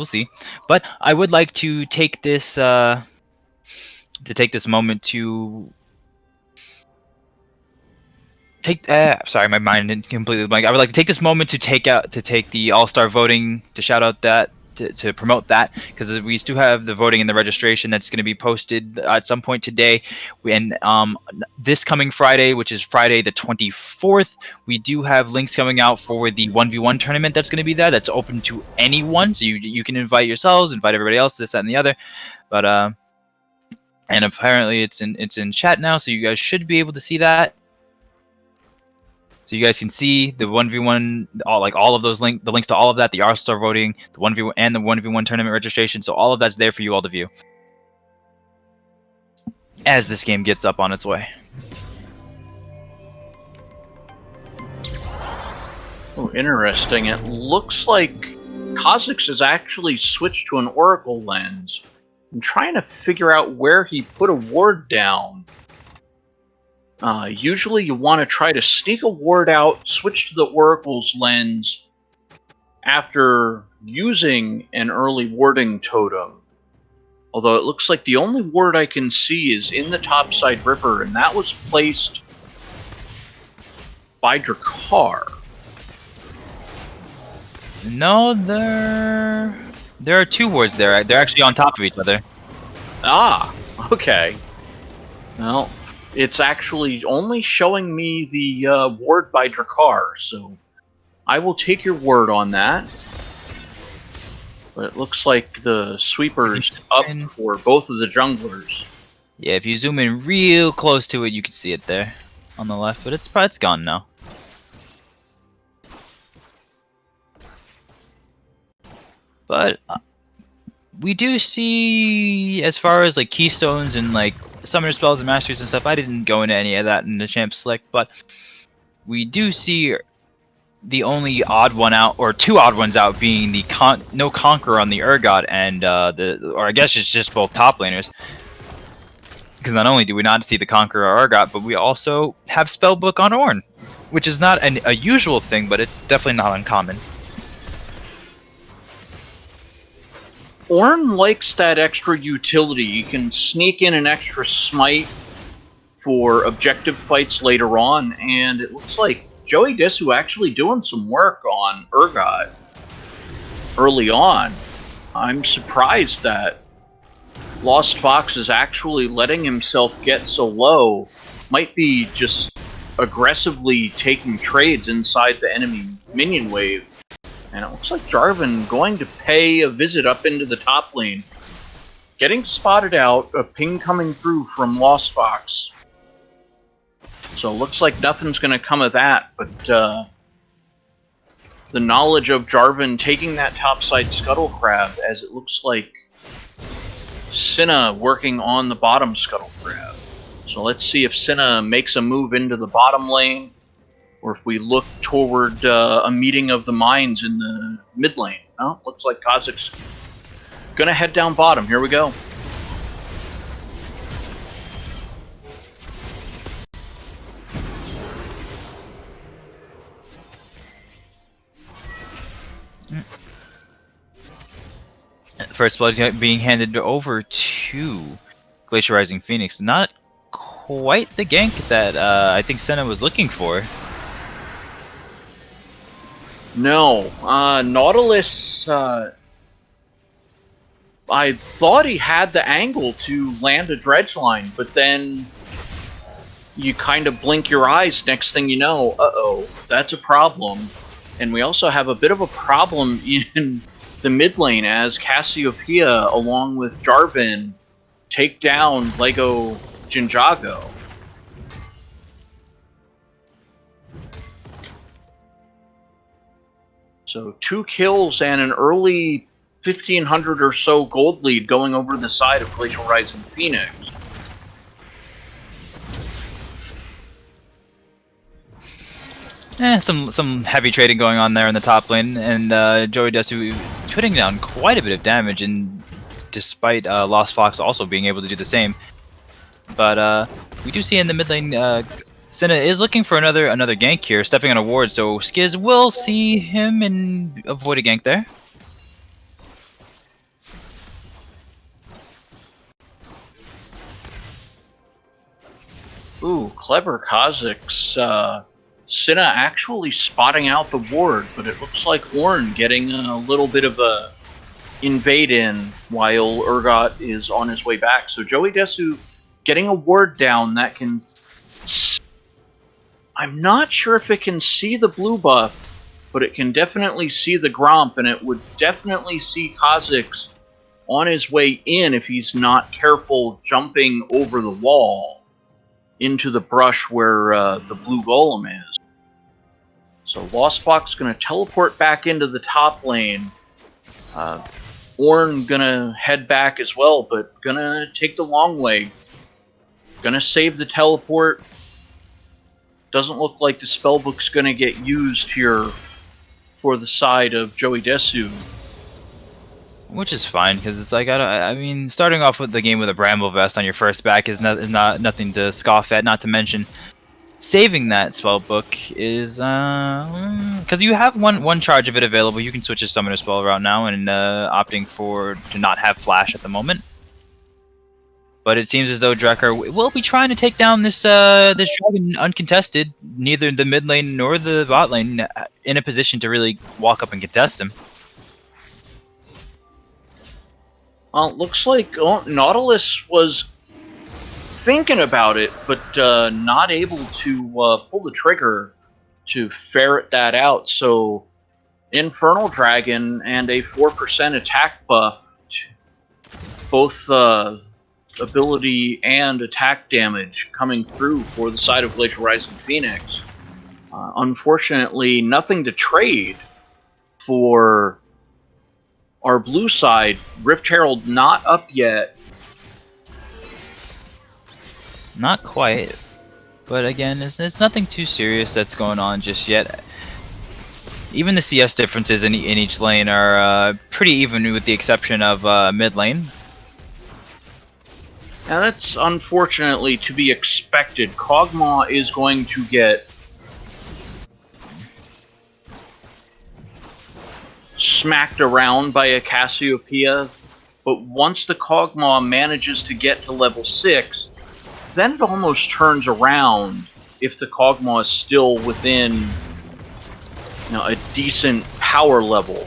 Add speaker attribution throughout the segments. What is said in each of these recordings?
Speaker 1: we'll see. But I would like to take this moment to take. Sorry, my mind didn't completely blank. I would like to take this moment to take the All-Star voting, to shout out that. To promote that, because we do have the voting and the registration that's going to be posted at some point today. And this coming Friday, which is Friday the 24th, we do have links coming out for the 1v1 tournament that's going to be there. That's open to anyone, so you can invite yourselves, invite everybody else, this, that, and the other. But and apparently it's in chat now, so you guys should be able to see that. So you guys can see the 1v1, all of those the links to all of that, the R-Star voting, the 1v1 and the 1v1 tournament registration. So all of that's there for you all to view as this game gets up on its way.
Speaker 2: Oh, interesting. It looks like Kha'Zix has actually switched to an Oracle lens. I'm trying to figure out where he put a ward down. Usually you want to try to sneak a ward out, switch to the Oracle's lens after using an early warding totem. Although it looks like the only ward I can see is in the topside river, and that was placed by Drakkar.
Speaker 1: No, there are two wards there. They're actually on top of each other.
Speaker 2: Ah, okay. Well, it's actually only showing me the ward by Drakkar, so I will take your word on that. But it looks like the sweeper's up for both of the junglers.
Speaker 1: Yeah, if you zoom in real close to it, you can see it there on the left, but it's gone now. But we do see, as far as like keystones and like summoner spells and masteries and stuff, I didn't go into any of that in the champ select, but we do see the only odd one out, or two odd ones out, being the no Conqueror on the Urgot and or I guess it's just both top laners. Because not only do we not see the Conqueror or Urgot, but we also have Spellbook on Ornn, which is not a usual thing, but it's definitely not uncommon.
Speaker 2: Ornn likes that extra utility. You can sneak in an extra smite for objective fights later on, and it looks like Joey Disu actually doing some work on Urgot early on. I'm surprised that Lost Fox is actually letting himself get so low. Might be just aggressively taking trades inside the enemy minion wave. And it looks like Jarvan going to pay a visit up into the top lane. Getting spotted out, a ping coming through from Lost Fox. So it looks like nothing's going to come of that, but the knowledge of Jarvan taking that topside Scuttle Crab, as it looks like Senna working on the bottom Scuttle Crab. So let's see if Senna makes a move into the bottom lane, or if we look toward a meeting of the minds in the mid lane. Oh, looks like Kha'Zix gonna head down bottom. Here we go.
Speaker 1: First blood being handed over to Glacial Rising Phoenix. Not quite the gank that I think Senna was looking for.
Speaker 2: No, Nautilus, I thought he had the angle to land a dredge line, but then you kind of blink your eyes, next thing you know, uh-oh, that's a problem. And we also have a bit of a problem in the mid lane as Cassiopeia, along with Jarvan, take down Lego Jinjago. So 2 kills and an early 1,500 or so gold lead going over the side of Glacial Rising Phoenix.
Speaker 1: Some heavy trading going on there in the top lane, and Joey Disu putting down quite a bit of damage, and despite Lost Fox also being able to do the same. But we do see in the mid lane, Senna is looking for another gank here, stepping on a ward, so Skiz will see him and avoid a gank there.
Speaker 2: Ooh, clever Kazakhs. Cinna actually spotting out the ward, but it looks like Ornn getting a little bit of a invade in while Urgot is on his way back. So Joey Desu getting a ward down that can... I'm not sure if it can see the blue buff, but it can definitely see the Gromp, and it would definitely see Kazakhs on his way in if he's not careful jumping over the wall into the brush where the blue golem is. So Lost Box going to teleport back into the top lane. Ornn going to head back as well, but going to take the long way. Going to save the teleport. Doesn't look like the spellbook's going to get used here for the side of Joey Desu.
Speaker 1: Which is fine, because it's like, I mean, starting off with the game with a Bramble Vest on your first back is not nothing to scoff at, not to mention saving that spellbook is, because you have one charge of it available, you can switch a summoner spell around now, and opting to not have flash at the moment. But it seems as though Drekker will be trying to take down this dragon uncontested, neither the mid lane nor the bot lane in a position to really walk up and contest him.
Speaker 2: Well, it looks like Nautilus was thinking about it, but not able to pull the trigger to ferret that out. So, Infernal Dragon and a 4% attack buff, both ability and attack damage coming through for the side of Glacial Rising Phoenix. Unfortunately, nothing to trade for our blue side. Rift Herald not up yet.
Speaker 1: Not quite. But again, there's nothing too serious that's going on just yet. Even the CS differences in each lane are pretty even, with the exception of mid lane.
Speaker 2: Now that's unfortunately to be expected. Kog'Maw is going to get smacked around by a Cassiopeia, but once the Kog'Maw manages to get to level 6, then it almost turns around if the Kog'Maw is still within, you know, a decent power level.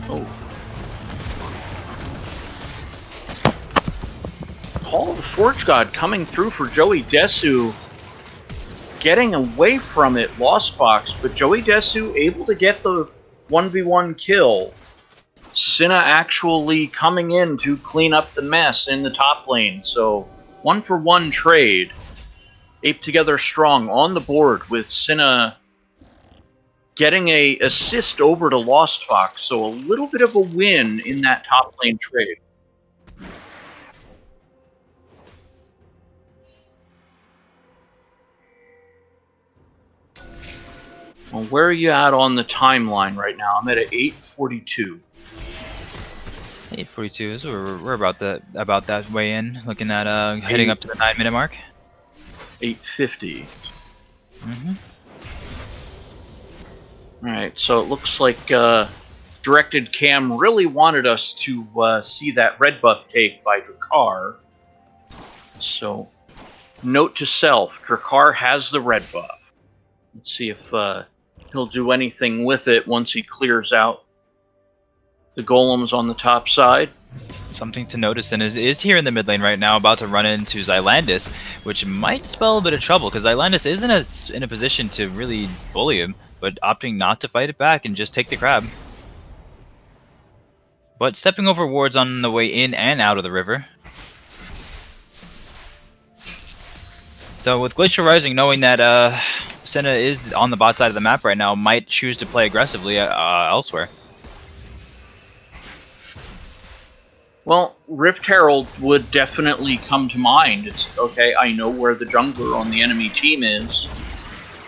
Speaker 2: Oh. Call of the Forge God coming through for Joey Desu. Getting away from it, Lost Box, but Joey Desu able to get the 1v1 kill. Cinna actually coming in to clean up the mess in the top lane, so 1-for-1 trade. Ape Together strong on the board with Cinna getting a assist over to Lost Fox, so a little bit of a win in that top lane trade. Well, where are you at on the timeline right now? I'm at 8:42.
Speaker 1: 8:42 is we're about that way in, looking at heading up to the 9-minute mark.
Speaker 2: 8:50.
Speaker 1: Mm-hmm.
Speaker 2: Alright, so it looks like Directed Cam really wanted us to see that red buff take by Drakkar. So, note to self, Drakkar has the red buff. Let's see if he'll do anything with it once he clears out the golems on the top side.
Speaker 1: Something to notice then is here in the mid lane right now, about to run into Xylandis, which might spell a bit of trouble, because Xylandis isn't in a position to really bully him, but opting not to fight it back and just take the crab. But stepping over wards on the way in and out of the river. So with Glacial Rising knowing that Senna is on the bot side of the map right now, might choose to play aggressively elsewhere.
Speaker 2: Well, Rift Herald would definitely come to mind. It's, okay, I know where the jungler on the enemy team is.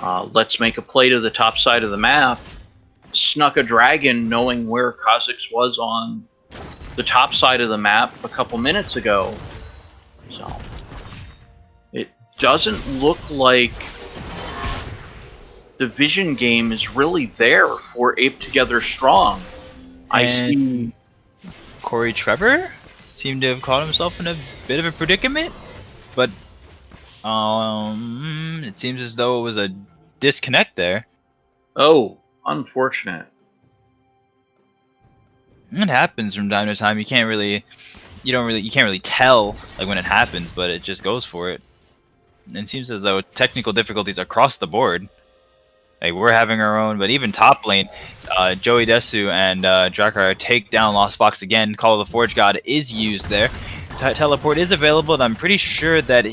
Speaker 2: Let's make a play to the top side of the map. Snuck a dragon knowing where Kha'Zix was on the top side of the map a couple minutes ago. So, it doesn't look like the vision game is really there for Ape Together strong. I see...
Speaker 1: Corey Trevor? seemed to have caught himself in a bit of a predicament, but it seems as though it was a disconnect there.
Speaker 2: Oh, unfortunate.
Speaker 1: It happens from time to time. You can't really tell like when it happens, but it just goes for it. And it seems as though technical difficulties across the board. Like we're having our own, but even top lane, Joey Desu and Drakar take down Lost Fox again. Call of the Forge God is used there. Teleport is available, and I'm pretty sure that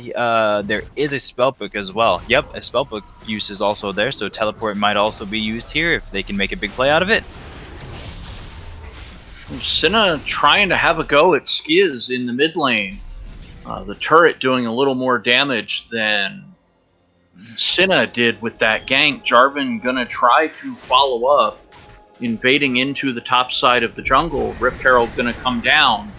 Speaker 1: there is a spellbook as well. Yep, a spellbook use is also there, so teleport might also be used here if they can make a big play out of it.
Speaker 2: Senna trying to have a go at Skiz in the mid lane. The turret doing a little more damage than Senna did with that gank. Jarvan gonna try to follow up, invading into the top side of the jungle. Rift Herald gonna come down.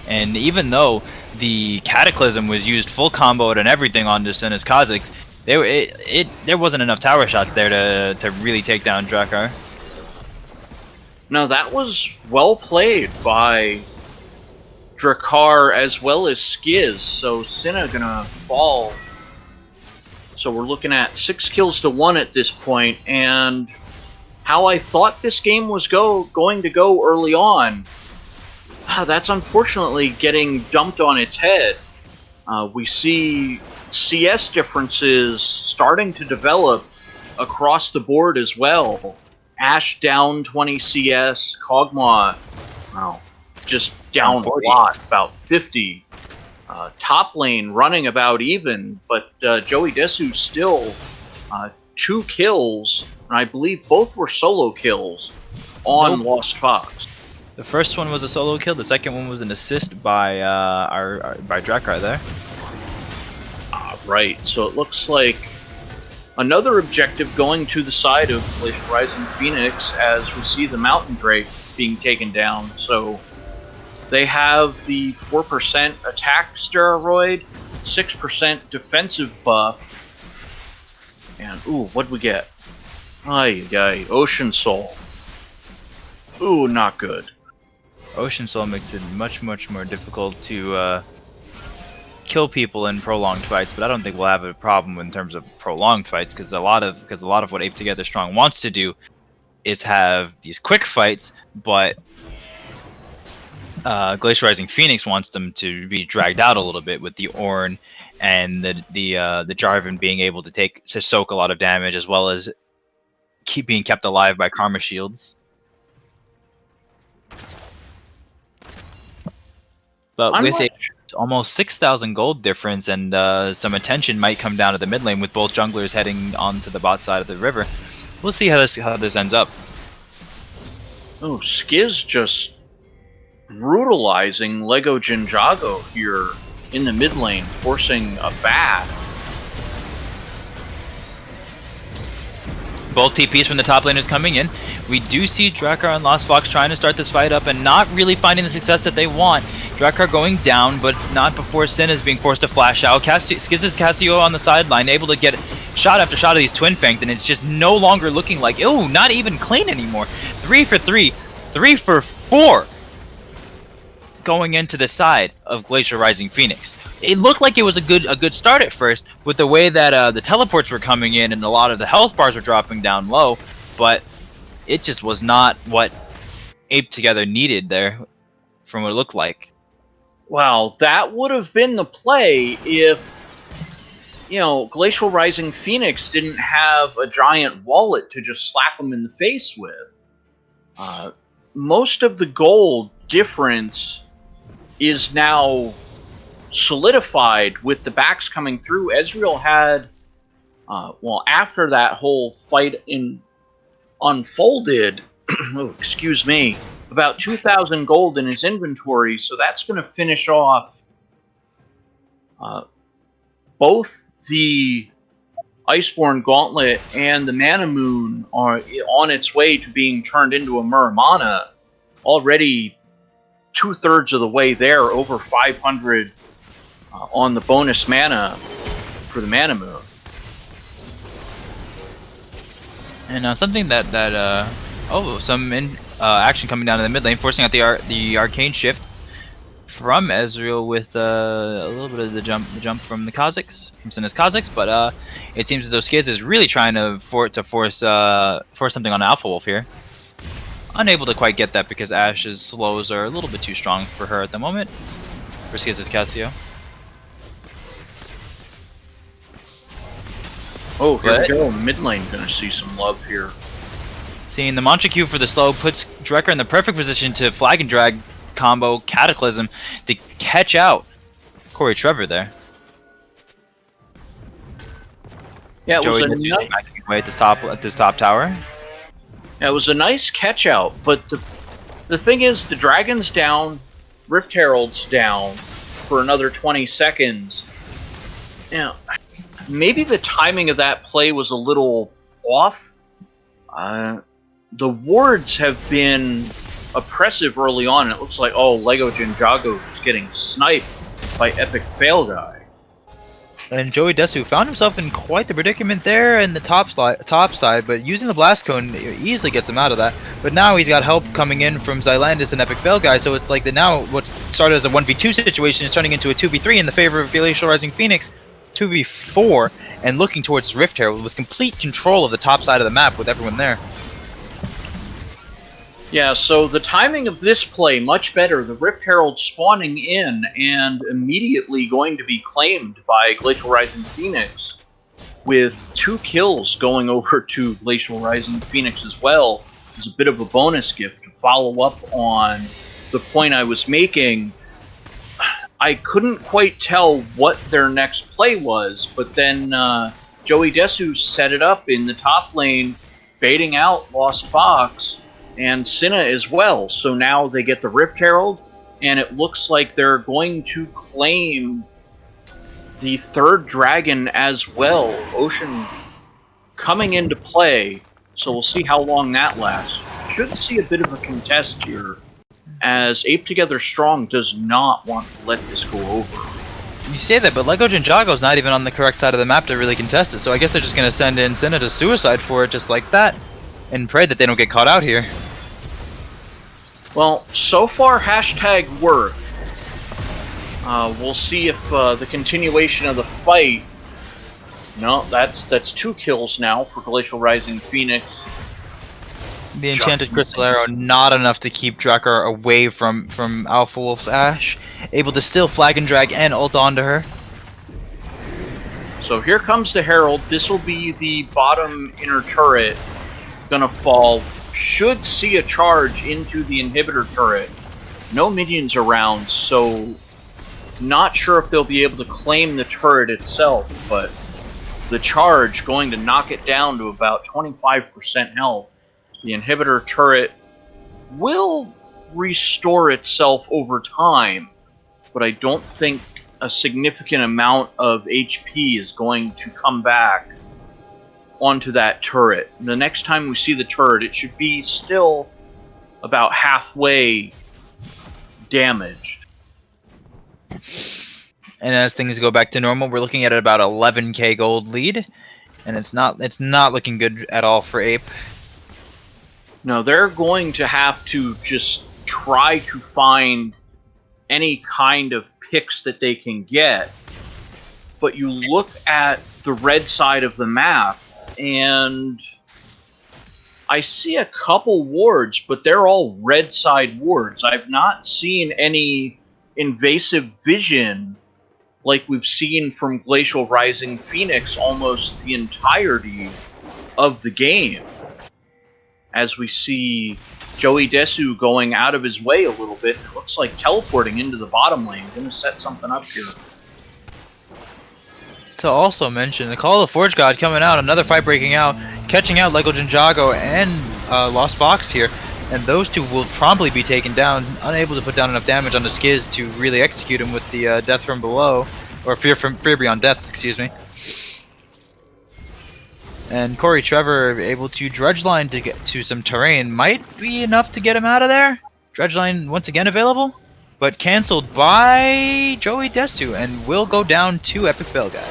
Speaker 1: And even though the Cataclysm was used full comboed and everything onto Senna's Kha'Zix, there wasn't enough tower shots there to really take down Drakar.
Speaker 2: No, that was well played by Drakar as well as Skiz. So Senna gonna fall. So we're looking at 6 kills to 1 at this point, and how I thought this game was going to go early on, that's unfortunately getting dumped on its head. We see CS differences starting to develop across the board as well. Ashe down 20 CS, Kog'Maw, well, just down
Speaker 1: 40.
Speaker 2: a lot, about 50. Top lane running about even, but Joey Desu still 2 kills, and I believe both were solo kills on Lost Fox.
Speaker 1: The first one was a solo kill. The second one was an assist by by Drakar there.
Speaker 2: Right. So it looks like another objective going to the side of Glacial Rising Phoenix as we see the Mountain Drake being taken down. So they have the 4% attack steroid, 6% defensive buff, and ooh, what'd we get? Ay, Ocean Soul. Ooh, not good.
Speaker 1: Ocean Soul makes it much more difficult to kill people in prolonged fights, but I don't think we'll have a problem in terms of prolonged fights because a lot of what Ape Together Strong wants to do is have these quick fights, but Glacial Rising Phoenix wants them to be dragged out a little bit with the Ornn and the Jarvan being able to soak a lot of damage as well as being kept alive by Karma Shields. But with a almost 6,000 gold difference and some attention might come down to the mid lane with both junglers heading onto the bot side of the river. We'll see how this ends up.
Speaker 2: Oh, Skiz just brutalizing Lego Jinjago here in the mid lane, forcing a bat.
Speaker 1: Both TPs from the top laners coming in. We do see Drakar and Lost Fox trying to start this fight up and not really finding the success that they want. Drakar going down, but not before Sin is being forced to flash out. Skiz's Cassio on the sideline, able to get shot after shot of these Twin Fanged, and it's just no longer looking like, ooh, not even clean anymore. 3 for 3, 3 for 4 going into the side of Glacial Rising Phoenix. It looked like it was a good start at first with the way that the teleports were coming in and a lot of the health bars were dropping down low, but it just was not what Ape Together needed there from what it looked like.
Speaker 2: Wow, that would have been the play if, Glacial Rising Phoenix didn't have a giant wallet to just slap them in the face with. Most of the gold difference is now solidified with the backs coming through. Ezreal had, after that whole fight unfolded, oh, excuse me, about 2,000 gold in his inventory, so that's going to finish off both the Iceborne Gauntlet and the Mana Moon are on its way to being turned into a Muramana. Already 2/3 of the way there, over 500 on the bonus mana for the Mana Moon.
Speaker 1: And something that Oh, some action coming down in the mid lane, forcing out the arcane shift from Ezreal with a little bit of the jump from the Kazakhs, from Sinna's Kazakhs, but it seems as though Skiz is really trying to force something on Alpha Wolf here. Unable to quite get that because Ash's slows are a little bit too strong for her at the moment. For Skiz's Cassio.
Speaker 2: Oh, here we go. Mid lane gonna see some love here.
Speaker 1: Seeing the Mantra Q for the slow puts Drekker in the perfect position to flag and drag combo Cataclysm to catch out Corey Trevor there.
Speaker 2: Yeah, it was a
Speaker 1: nice away at this top tower.
Speaker 2: Yeah, it was a nice catch out, but the thing is, the Dragon's down, Rift Herald's down for another 20 seconds. Now, maybe the timing of that play was a little off. The wards have been oppressive early on, and it looks like, oh, Lego Ninjago is getting sniped by Epic Fail Guy.
Speaker 1: And Joey Desu found himself in quite the predicament there in the top side, but using the Blast Cone easily gets him out of that. But now he's got help coming in from Xylandis and Epic Fail Guy, so it's like now what started as a 1v2 situation is turning into a 2v3 in the favor of Glacial Rising Phoenix, 2v4, and looking towards Rift Herald with complete control of the top side of the map with everyone there.
Speaker 2: Yeah, so the timing of this play, much better. The Rift Herald spawning in and immediately going to be claimed by Glacial Rising Phoenix, with 2 kills going over to Glacial Rising Phoenix as well. It's a bit of a bonus gift to follow up on the point I was making. I couldn't quite tell what their next play was, but then Joey Desu set it up in the top lane, baiting out Lost Fox, and Cinna as well. So now they get the Rift Herald, and it looks like they're going to claim the 3rd dragon as well. Ocean coming into play, so we'll see how long that lasts. Should see a bit of a contest here, as Ape Together Strong does not want to let this go over.
Speaker 1: You say that, but Lego Ninjago's not even on the correct side of the map to really contest it, so I guess they're just going to send in Cinna to suicide for it just like that, and pray that they don't get caught out here.
Speaker 2: Well, so far, hashtag worth. We'll see if the continuation of the fight... No, that's 2 kills now for Glacial Rising Phoenix.
Speaker 1: The Enchanted Crystal Arrow not enough to keep Drekker away from Alpha Wolf's Ash. Able to still flag and drag and ult onto her.
Speaker 2: So here comes the Herald. This will be the bottom inner turret. Gonna fall. Should see a charge into the inhibitor turret. No minions around, so not sure if they'll be able to claim the turret itself, but the charge going to knock it down to about 25% health. The inhibitor turret will restore itself over time, but I don't think a significant amount of HP is going to come back onto that turret. The next time we see the turret, it should be still about halfway damaged.
Speaker 1: And as things go back to normal, we're looking at about 11k gold lead, and it's not looking good at all for Ape.
Speaker 2: No, they're going to have to just try to find any kind of picks that they can get. But you look at the red side of the map, and I see a couple wards, but they're all red side wards. I've not seen any invasive vision like we've seen from Glacial Rising Phoenix almost the entirety of the game. As we see Joey Desu going out of his way a little bit, it looks like teleporting into the bottom lane. Gonna set something up here.
Speaker 1: To also mention, the Call of the Forge God coming out, another fight breaking out, catching out Lego Ninjago and Lost Fox here, and those two will promptly be taken down, unable to put down enough damage on the Skiz to really execute him with the Death from Below, or Fear Beyond Deaths, excuse me. And Corey Trevor able to dredge line to get to some terrain might be enough to get him out of there. Dredge line once again available, but cancelled by Joey Desu and will go down to Epic Fail Guy.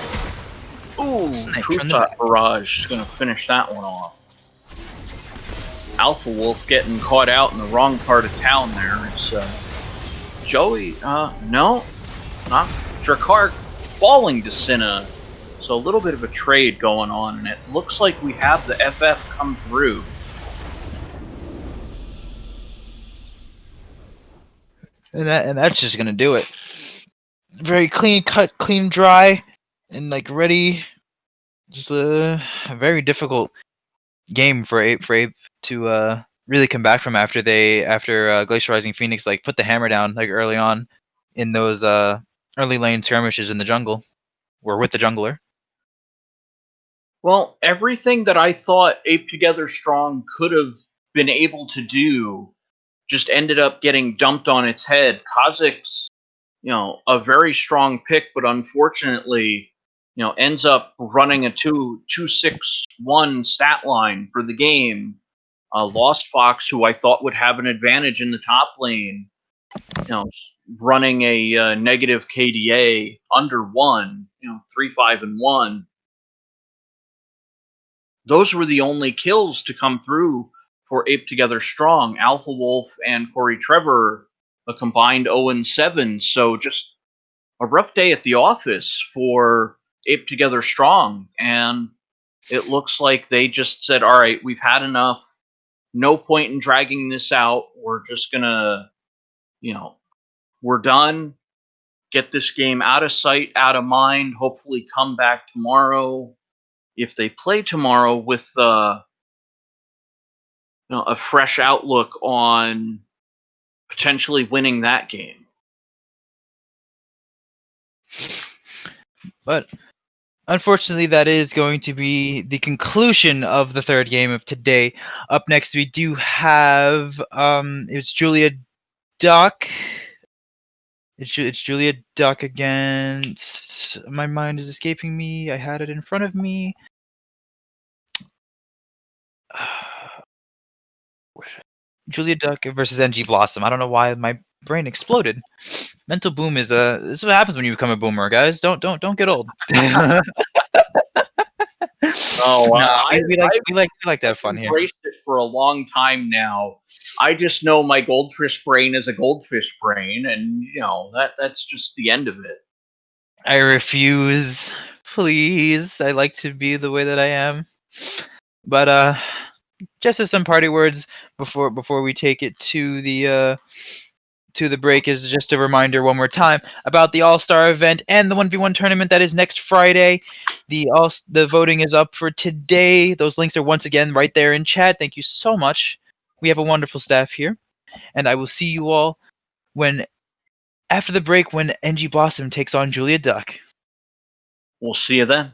Speaker 2: Ooh, True Shot Barrage is going to finish that one off. Alpha Wolf getting caught out in the wrong part of town there. It's Joey, no, not Drakark falling to Cinna. So a little bit of a trade going on, and it looks like we have the FF come through.
Speaker 1: And that's just gonna do it. Very clean cut, clean dry, and like ready. Just a very difficult game for Ape to really come back from after Glacial Rising Phoenix like put the hammer down like early on in those early lane skirmishes in the jungle or with the jungler.
Speaker 2: Well, everything that I thought Ape Together Strong could have been able to do just ended up getting dumped on its head. Kha'Zix's, a very strong pick, but unfortunately, ends up running a 2-6-1 stat line for the game. Lost Fox, who I thought would have an advantage in the top lane, running a negative KDA under 1, 3-5-1. Those were the only kills to come through for Ape Together Strong. Alpha Wolf and Corey Trevor, a combined 0-7. So just a rough day at the office for Ape Together Strong. And it looks like they just said, all right, we've had enough. No point in dragging this out. We're just going to, we're done. Get this game out of sight, out of mind. Hopefully come back tomorrow. If they play tomorrow with a fresh outlook on potentially winning that game.
Speaker 1: But unfortunately, that is going to be the conclusion of the third game of today. Up next, we do have it's Julia Duck. It's Julia Duck against. My mind is escaping me. I had it in front of me. Julia Duck versus NG Blossom. I don't know why my brain exploded. Mental boom is this is what happens when you become a boomer, guys. Don't get old.
Speaker 2: Oh,
Speaker 1: No,
Speaker 2: I've
Speaker 1: we like to have fun here.
Speaker 2: embraced it for a long time now. I just know my goldfish brain is a goldfish brain, and that's just the end of it.
Speaker 1: I refuse. Please. I like to be the way that I am. But just as some party words before we take it to the break is just a reminder one more time about the All-Star event and the 1v1 tournament that is next Friday. The voting is up for today. Those links are once again right there in chat. Thank you so much. We have a wonderful staff here, and I will see you all after the break when NG Blossom takes on Julia Duck.
Speaker 2: We'll see you then.